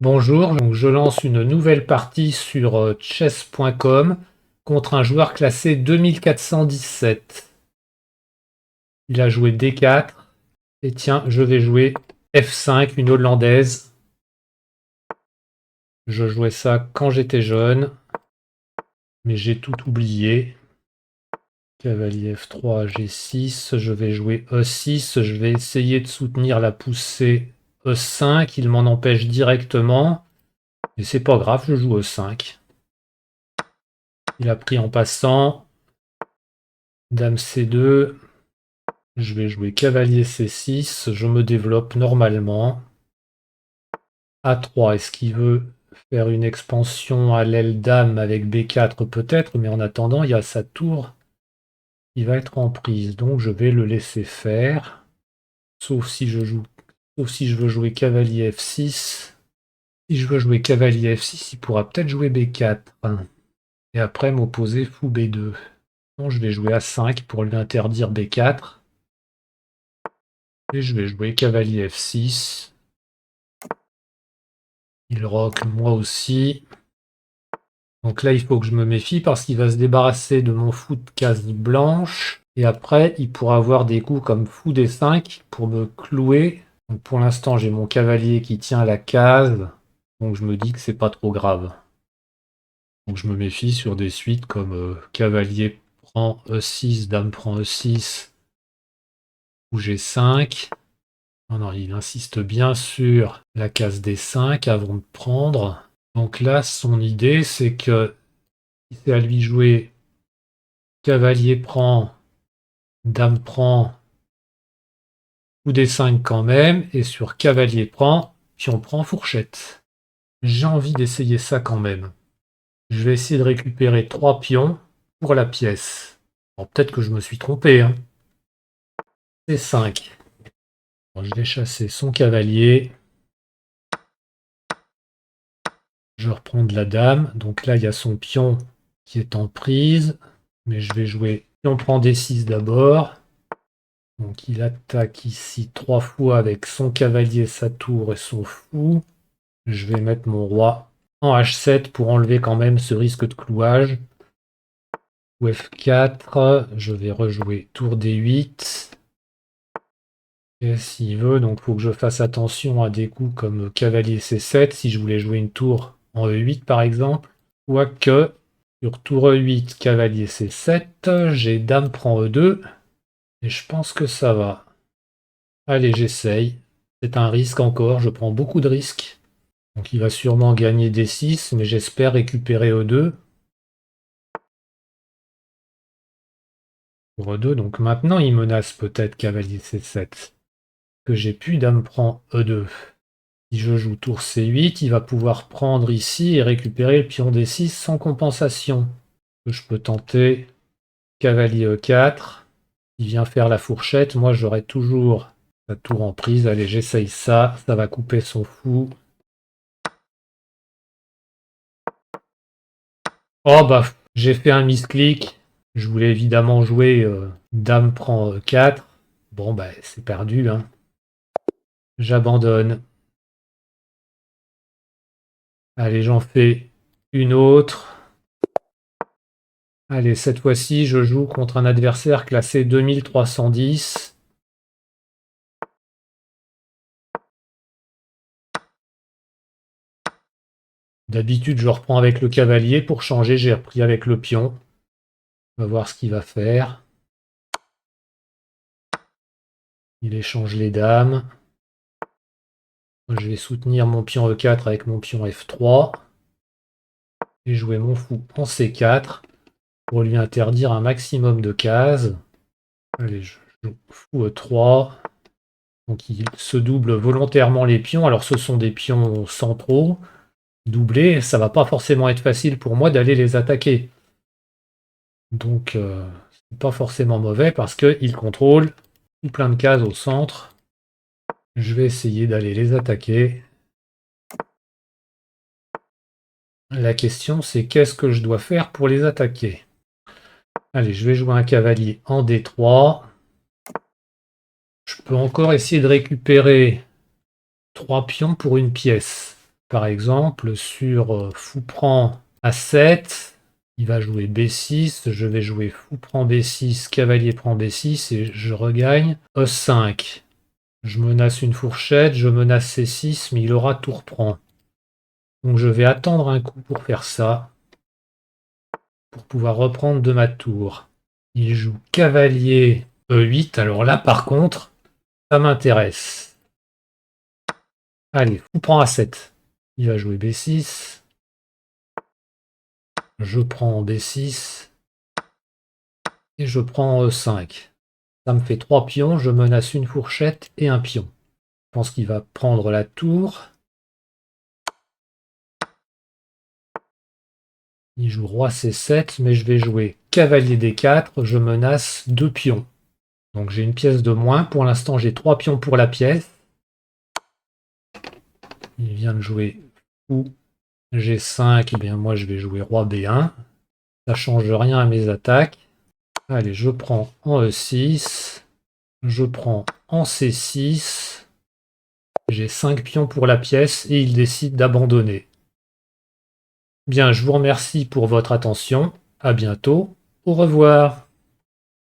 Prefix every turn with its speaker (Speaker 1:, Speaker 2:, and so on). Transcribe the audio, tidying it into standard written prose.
Speaker 1: Bonjour, donc je lance une nouvelle partie sur chess.com contre un joueur classé 2417. Il a joué D4 et tiens, je vais jouer F5, une hollandaise. Je jouais ça quand j'étais jeune, mais j'ai tout oublié. Cavalier F3, G6, je vais jouer E6, je vais essayer de soutenir la poussée E5, il m'en empêche directement, mais c'est pas grave, je joue E5. Il a pris en passant. Dame C2, je vais jouer cavalier C6, je me développe normalement. A3, est-ce qu'il veut faire une expansion à l'aile dame avec B4 peut-être, mais en attendant, il y a sa tour qui va être en prise, donc je vais le laisser faire. Sauf si je veux jouer cavalier F6. Si je veux jouer cavalier F6, il pourra peut-être jouer B4. Et après m'opposer fou B2. Donc je vais jouer A5 pour lui interdire B4. Et je vais jouer cavalier F6. Il rock moi aussi. Donc là, il faut que je me méfie parce qu'il va se débarrasser de mon fou de case blanche. Et après, il pourra avoir des coups comme fou D5 pour me clouer. Donc pour l'instant, j'ai mon cavalier qui tient la case. Donc je me dis que c'est pas trop grave. Donc je me méfie sur des suites comme cavalier prend E6, dame prend E6 ou G5. Non, non, il insiste bien sur la case D5 avant de prendre. Donc là, son idée, c'est que c'est à lui jouer cavalier prend, dame prend, ou D5 quand même, et sur cavalier prend, pion prend, fourchette. J'ai envie d'essayer ça quand même. Je vais essayer de récupérer 3 pions pour la pièce. Bon, peut-être que je me suis trompé. Hein. C5. Bon, je vais chasser son cavalier. Je reprends de la dame. Donc là, il y a son pion qui est en prise. Mais je vais jouer pion prend D6 d'abord. Donc il attaque ici 3 fois avec son cavalier, sa tour et son fou. Je vais mettre mon roi en H7 pour enlever quand même ce risque de clouage. Ou F4, je vais rejouer tour D8. Et s'il veut, donc il faut que je fasse attention à des coups comme cavalier C7 si je voulais jouer une tour en E8 par exemple. Quoique, sur tour E8, cavalier C7, j'ai dame prend E2. Et je pense que ça va. Allez, j'essaye. C'est un risque encore, je prends beaucoup de risques. Donc il va sûrement gagner D6, mais j'espère récupérer E2. Pour E2, donc maintenant il menace peut-être cavalier C7. Que j'ai pu, dame prend E2. Si je joue tour C8, il va pouvoir prendre ici et récupérer le pion D6 sans compensation. Je peux tenter cavalier E4. Il vient faire la fourchette. Moi, j'aurai toujours la tour en prise. Allez, j'essaye ça. Ça va couper son fou. Oh bah, j'ai fait un misclick. Je voulais évidemment jouer dame prend E4. Bon, bah, c'est perdu. Hein. J'abandonne. Allez, j'en fais une autre. Allez, cette fois-ci, je joue contre un adversaire classé 2310. D'habitude, je reprends avec le cavalier. Pour changer, j'ai repris avec le pion. On va voir ce qu'il va faire. Il échange les dames. Je vais soutenir mon pion E4 avec mon pion F3. Et jouer mon fou en C4 pour lui interdire un maximum de cases. Allez, je joue fou E3. Donc il se double volontairement les pions. Alors ce sont des pions centraux. Doublés, ça va pas forcément être facile pour moi d'aller les attaquer. Donc c'est pas forcément mauvais parce qu'il contrôle tout plein de cases au centre. Je vais essayer d'aller les attaquer. La question c'est qu'est-ce que je dois faire pour les attaquer? Allez, je vais jouer un cavalier en D3. Je peux encore essayer de récupérer 3 pions pour une pièce. Par exemple, sur fou prend A7, il va jouer B6, je vais jouer fou prend B6, cavalier prend B6 et je regagne E5. Je menace une fourchette, je menace C6, mais il aura tour prend. Donc je vais attendre un coup pour faire ça, pour pouvoir reprendre de ma tour. Il joue cavalier E8, alors là par contre, ça m'intéresse. Allez, fou prend A7. Il va jouer B6. Je prends B6. Et je prends E5. Ça me fait 3 pions, je menace une fourchette et un pion. Je pense qu'il va prendre la tour. Il joue roi C7, mais je vais jouer cavalier D4, je menace 2 pions. Donc j'ai une pièce de moins. Pour l'instant, j'ai 3 pions pour la pièce. Il vient de jouer fou G5, et bien moi je vais jouer roi B1. Ça change rien à mes attaques. Allez, je prends en E6. Je prends en C6. J'ai 5 pions pour la pièce et il décide d'abandonner. Bien, je vous remercie pour votre attention. À bientôt. Au revoir.